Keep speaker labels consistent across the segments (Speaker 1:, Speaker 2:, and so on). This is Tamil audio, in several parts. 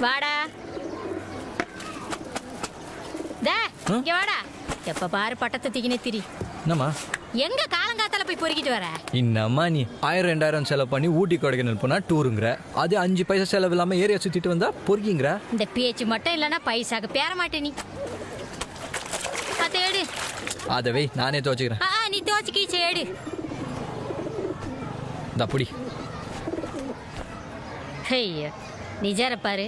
Speaker 1: வாடா இங்க வாடா. எப்ப பாரு பட்டத்தை தூக்கினே திரி.
Speaker 2: என்னம்மா
Speaker 1: எங்க காலங்காத்தால போய் பொறுக்கிட்டு வர?
Speaker 2: இன்னம்மா நீ 1000-2000 செலவு பண்ணி ஊட்டி கொடைக்கானல் போனா டூருங்கிற, அது 5 பைசா செலவு இல்லாம ஏரியா சுத்திட்டு வந்தா பொறுக்கிங்கிற.
Speaker 1: இந்த பேச்சு மட்டும் இல்லைன்னா பைசாக்கு பேர மாட்டே நீ. எடு
Speaker 2: அதவே நானே துவச்சிக்கிறேன்.
Speaker 1: நீ துவச்சு கீச்சு எடு.
Speaker 2: அப்படி
Speaker 1: ஹெய்ய நிஜர பாரு,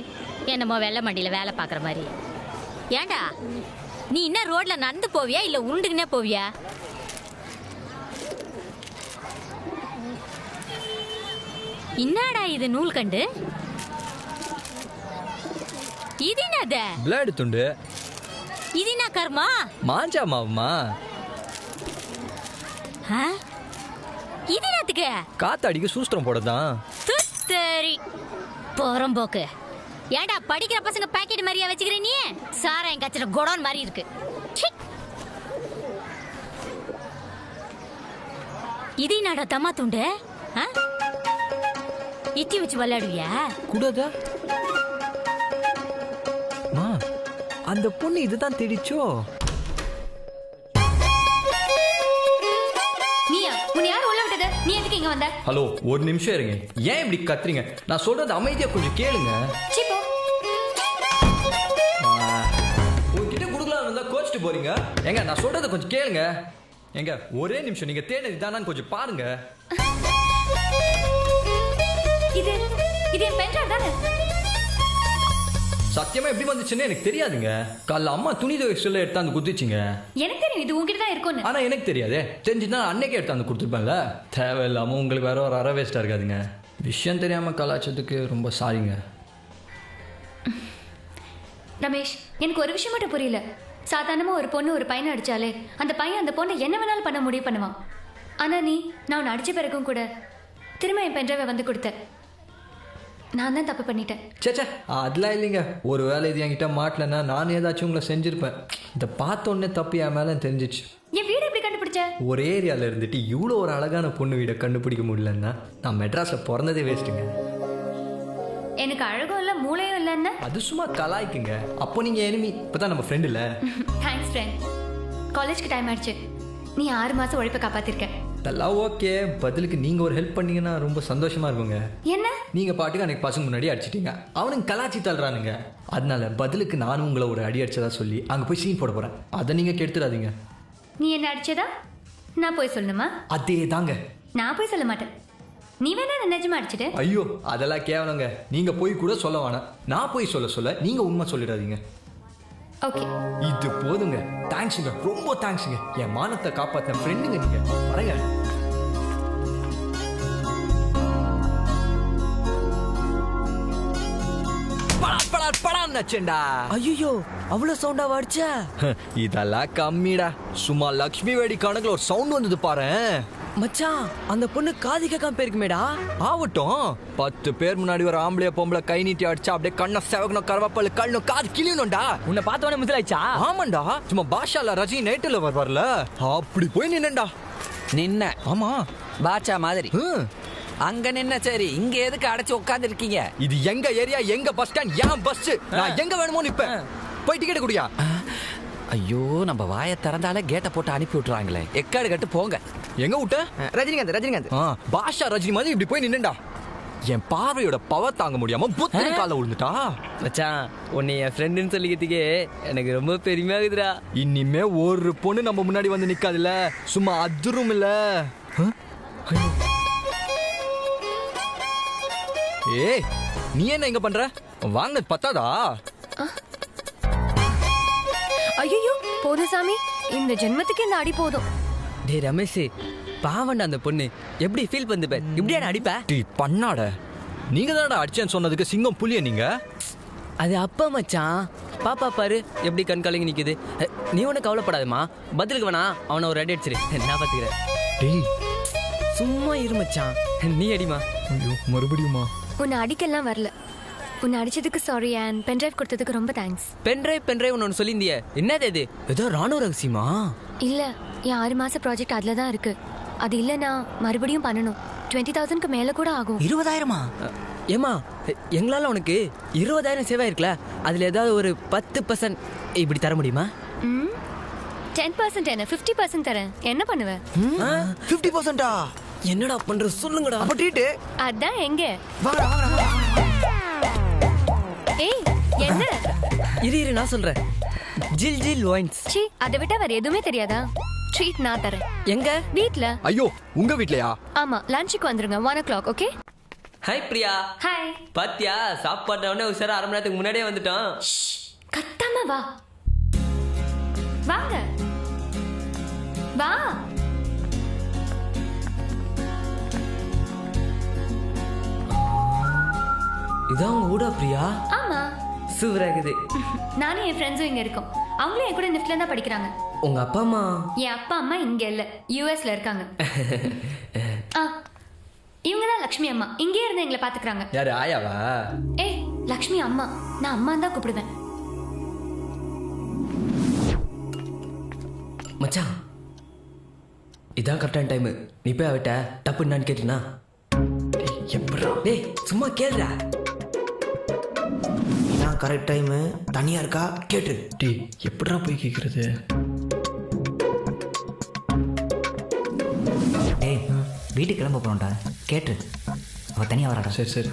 Speaker 1: என்னமோ வெள்ளை மண்டியில வேலை பார்க்குற மாதிரி. ஏண்டா நீ என்ன ரோட்ல நடந்து போவியா இல்ல உருண்டுக்குனே போவியா? என்னடா இது நூல் கண்டு? இது என்னது?
Speaker 2: பிளேடு துண்டு.
Speaker 1: இது என்ன கர்மா?
Speaker 2: மாஞ்சா மாவுமா.
Speaker 1: இது என்னத்துக்கு?
Speaker 2: காத்தாடிக்கு சூஸ்திரம் போடதான்.
Speaker 1: சரி போறம்போக்கு. ஏண்டா படிக்கிற பசங்க பாக்கெட் மாதிரியா வச்சுக்கிற நீ? சாராயம் கச்சில குடோன் மாதிரி இருக்கு. இது என்னடா தம்மா துண்டு? இத்தி வச்சு விளையாடுவியா?
Speaker 2: கூடாதா? அந்த பொண்ணு இதுதான் தேடிச்சோ.
Speaker 1: நீயா? உன்னை யார் உள்ள விட்டது? நீ எதுக்கு இங்க வந்த?
Speaker 2: ஹலோ, ஒரு நிமிஷம் இருங்க. ஏன் இப்படி கத்துறீங்க? நான் சொல்றது அமைதியா கொஞ்சம் கேளுங்க.
Speaker 1: சீப்போ
Speaker 2: உங்ககிட்ட குடுக்கலாம் இருந்தா கோச்சிட்டு போறீங்க. ஏங்க நான் சொல்றத கொஞ்சம் கேளுங்க. ஏங்க ஒரே நிமிஷம், நீங்க தேடினது தானான்னு கொஞ்சம் பாருங்க.
Speaker 1: இது என் பென்ட்ரைவ் தானே?
Speaker 2: சத்தியமா எப்படி வந்துச்சுன்னு எனக்கு தெரியாதுங்க. காலைல அம்மா துணி துவைச்சு எடுத்தாந்து குத்துச்சிங்க.
Speaker 1: எனக்கு தெரியும் இது உங்ககிட்ட தான் இருக்கும்னு.
Speaker 2: ஆனா எனக்கு தெரியாதே. தெரிஞ்சுன்னா அன்னைக்கே எடுத்தாந்து கொடுத்துருப்பேன்ல. தேவையில்லாம உங்களுக்கு வேற ஒரு அரை வேஸ்டா இருக்காதுங்க. விஷயம் தெரியாம கலாச்சதுக்கு ரொம்ப சாரிங்க.
Speaker 3: ரமேஷ், எனக்கு ஒரு விஷயம் மட்டும் புரியல. சாதாரணமா ஒரு பொண்ணு ஒரு பையனை அடிச்சாலே அந்த பையன் அந்த பொண்ணை என்ன வேணாலும் பண்ண முடிவு பண்ணுவான். ஆனா நீ, நான் உன்னை அடிச்ச பிறகும் கூட திரும்ப என் பென்ட்ரைவை வந்து கொடுத்த. நான் தான் தப்பு பண்ணிட்டேன்.
Speaker 2: சேச்சே அதெல்லாம் இல்லைங்க. ஒரு வேலை இது என்கிட்ட மாட்டலன்னா நான் ஏதாச்சும் உங்களை செஞ்சிருப்பேன். இந்த பார்த்த உடனே தப்பு என் மேலே தெரிஞ்சிச்சு.
Speaker 3: என் வீடு எப்படி கண்டுபிடிச்ச?
Speaker 2: ஒரே ஏரியாவில் இருந்துட்டு இவ்வளோ ஒரு அழகான பொண்ணு வீடை கண்டுபிடிக்க முடியலன்னா நான் மெட்ராஸில் பிறந்ததே வேஸ்ட்டுங்க.
Speaker 3: எனக்கு அழகும் இல்லை மூளையும் இல்லைன்னா
Speaker 2: அது சும்மா கலாய்க்குங்க. அப்போ நீங்கள் எனிமி, இப்போ தான் நம்ம ஃப்ரெண்ட் இல்லை.
Speaker 3: Thanks friend. காலேஜ்க்கு டைம் ஆயிடுச்சு. நீ 6 மாதம் உழைப்பை காப்பாத்திருக்க.
Speaker 2: அதெல்லாம் ஓகே. பதிலுக்கு நீங்கள் ஒரு ஹெல்ப் பண்ணீங்கன்னா ரொம்ப சந்தோஷமா இருக்குங்க.
Speaker 3: என்ன?
Speaker 2: நீங்கள் பாட்டுக்கு அன்னைக்கு பசங்க முன்னாடி அடிச்சிட்டீங்க. அவனுங்க கலாச்சி தள்ளுறானுங்க. அதனால பதிலுக்கு நானும் உங்களை ஒரு அடி அடிச்சதா சொல்லி அங்கே போய் சீன் போட போகிறேன். அதை நீங்கள் கெடுத்துடாதீங்க.
Speaker 3: நீ என்ன அடிச்சதா? நான் போய் சொல்லணுமா?
Speaker 2: அதே தாங்க.
Speaker 3: நான் போய் சொல்ல மாட்டேன். நீ வேணா என்ன நிஜமா அடிச்சிட்டு?
Speaker 2: ஐயோ அதெல்லாம் கேவலங்க. நீங்க போய் கூட சொல்ல வேணாம். நான் போய் சொல்ல நீங்க உண்மை சொல்லிடாதீங்க.
Speaker 3: ஓகே,
Speaker 2: இது போதுங்க. தேங்க்ஸுங்க, ரொம்ப தேங்க்ஸுங்க. என் மானத்தை காப்பாத்தின ஃப்ரெண்டுங்க நீங்க. வரங்க.
Speaker 4: ஐயோ அவ்வளவு சவுண்டா வாடிச்சா?
Speaker 2: இதெல்லாம் கம்மிடா. சும்மா லக்ஷ்மி வேடி கணக்குல ஒரு சவுண்ட் வந்தது பாரு.
Speaker 4: மச்சான், அந்த பொண்ணு காது கேட்காம போயிருக்குமேடா.
Speaker 2: ஆவட்டும். 10 பேர் முன்னாடி ஒரு ஆம்பளைய பொம்பளை கை நீட்டி அடிச்சா அப்படியே கண்ணை செவக்கணும், கருவாப்பல் கண்ணு காது கிளியணும்டா.
Speaker 4: உன்னை பார்த்தவனே முதலாயிச்சா?
Speaker 2: ஆமாண்டா. சும்மா பாஷால ரஜினி நைட்டுல வருவார்ல, அப்படி போய் நின்னேன்டா.
Speaker 5: நின்ன?
Speaker 2: ஆமா,
Speaker 5: பாட்சா மாதிரி. அங்க நின்ன சரி, இங்க எதுக்கு அடைச்சு உட்கார்ந்து இருக்கீங்க?
Speaker 2: இது எங்க ஏரியா, எங்க பஸ் ஸ்டாண்ட், ஏன் பஸ். நான் எங்க வேணுமோ நிப்பேன். போய் டிக்கெட் குடியா.
Speaker 5: ஐயோ, நம்ம வாயை திறந்தாலே கேட்டை போட்டு அனுப்பி விட்டுறாங்களே. எக்காடு கட்டு போங்க.
Speaker 2: எங்க விட்ட?
Speaker 4: ரஜினிகாந்த்.
Speaker 2: பாஷா ரஜினி மாதிரி இப்படி போய் நின்னுடா. என் பார்வையோட பவர் தாங்க முடியாம புத்தனை கால விழுந்துட்டா.
Speaker 4: மச்சான், உன்னை என் ஃப்ரெண்டுன்னு சொல்லிக்கிறதுக்கே எனக்கு ரொம்ப பெருமையாகுதுடா.
Speaker 2: இனிமே ஒரு பொண்ணு நம்ம முன்னாடி வந்து நிக்காதுல்ல, சும்மா அதிரும் இல்ல. ஏய், நீ என்ன இங்க பண்ற? வாங்கினது பத்தாதா?
Speaker 3: ஐயோ போதும் சாமி, இந்த ஜென்மத்துக்கு இந்த அடி போதும்.
Speaker 4: டே ரமேஷ், பாவண்டா அந்த பொண்ணு. எப்படி ஃபீல் பண்ணு பார். இப்படியா அடிப்ப?
Speaker 2: டீ பண்ணாட. நீங்க தானடா அடிச்சேன்னு சொன்னதுக்கு சிங்கம் புலிய நீங்க.
Speaker 4: அது அப்பா மச்சான். பாப்பா பாரு எப்படி கண் கலங்கி நிக்குது. நீ ஒன்னும் கவலைப்படாதம்மா. பதிலுக்கு வேணா அவனை ஒரு அடி அடிச்சிரு. நான் பாத்துக்கிறேன்.
Speaker 2: டேய்
Speaker 4: சும்மா இரு மச்சான். நீ அடிமா.
Speaker 2: ஐயோ மறுபடியுமா?
Speaker 3: உன்னை அடிக்கலாம் வரல. உன்னை அடிச்சதுக்கு சாரி அண்ட் பென்ட்ரைவ் கொடுத்ததுக்கு ரொம்ப தேங்க்ஸ்.
Speaker 4: பென்ட்ரைவ் ஒன்று சொல்லியிருந்தியே, என்னது அது? ஏதோ ராணுவ ரகசியமா?
Speaker 3: இல்ல, என் 6 மாச ப்ராஜெக்ட் அதுல தான் இருக்கு. அது இல்லைன்னா மறுபடியும் பண்ணணும். 20,000க்கு மேல கூட ஆகும்.
Speaker 4: 20,000? ஏமா எங்களால் உனக்கு 20,000 சேவ் ஆயிருக்குல, அதில் ஏதாவது ஒரு 10% இப்படி தர முடியுமா?
Speaker 3: 10% என்ன 50% தரேன். என்ன பண்ணுவேன்?
Speaker 6: 50%?
Speaker 4: என்னடா பண்ற சொல்லுங்கடா.
Speaker 6: அப்ப ட்ரீட்
Speaker 3: அதான் எங்க?
Speaker 6: வாடா வாடா.
Speaker 3: ஏய் என்ன?
Speaker 4: இரு நான் சொல்றேன். ஜில் ஜில் ஒயின்ஸ்.
Speaker 3: சி, அதை விட்டா வேற எதுவுமே தெரியாதா? ட்ரீட் நான் தரேன்.
Speaker 4: எங்க?
Speaker 3: வீட்ல.
Speaker 6: ஐயோ உங்க வீட்லயா?
Speaker 3: ஆமா, லஞ்சுக்கு வந்துருங்க 1 o'clock. Okay?
Speaker 4: Hi Priya.
Speaker 3: Hi.
Speaker 4: பாத்தியா, சாப்பாடு உடனே உஷாரா 1/2 மணி நேரத்துக்கு முன்னாடியே வந்துட்டான்.
Speaker 3: கத்தாம வா. வாங்க வா.
Speaker 4: இதான் உங்க ஊடா பிரியா?
Speaker 3: ஆமா.
Speaker 4: சூப்பரா இருக்குது.
Speaker 3: நானும் என் ஃப்ரெண்ட்ஸும் இங்க இருக்கோம். அவங்களும் என் கூட நிஃப்ட்ல தான் படிக்கிறாங்க.
Speaker 4: உங்க அப்பா அம்மா?
Speaker 3: என் அப்பா அம்மா இங்க இல்ல, யூஎஸ்ல இருக்காங்க. இவங்க தான் லக்ஷ்மி அம்மா. இங்கே இருந்து எங்களை பாத்துக்கிறாங்க.
Speaker 2: யாரு, ஆயாவா?
Speaker 3: ஏய், லக்ஷ்மி அம்மா. நான் அம்மா தான் கூப்பிடுவேன்.
Speaker 4: மச்சான், இதான் கரெக்டான டைம். நீ போய் அவட்ட டப்பு நான் கேட்டினா எப்படா? டேய் சும்மா கேளுடா.
Speaker 6: இதான் கரெக்ட் டைம். தனியா இருக்கா கேட்டு.
Speaker 2: டி எப்படிடா போய் கேட்குறது?
Speaker 7: டேய் வீட்டுக்கு கிளம்ப போகிறோம்டா, கேட்டு அவள் தனியாக வராடா.
Speaker 2: சரி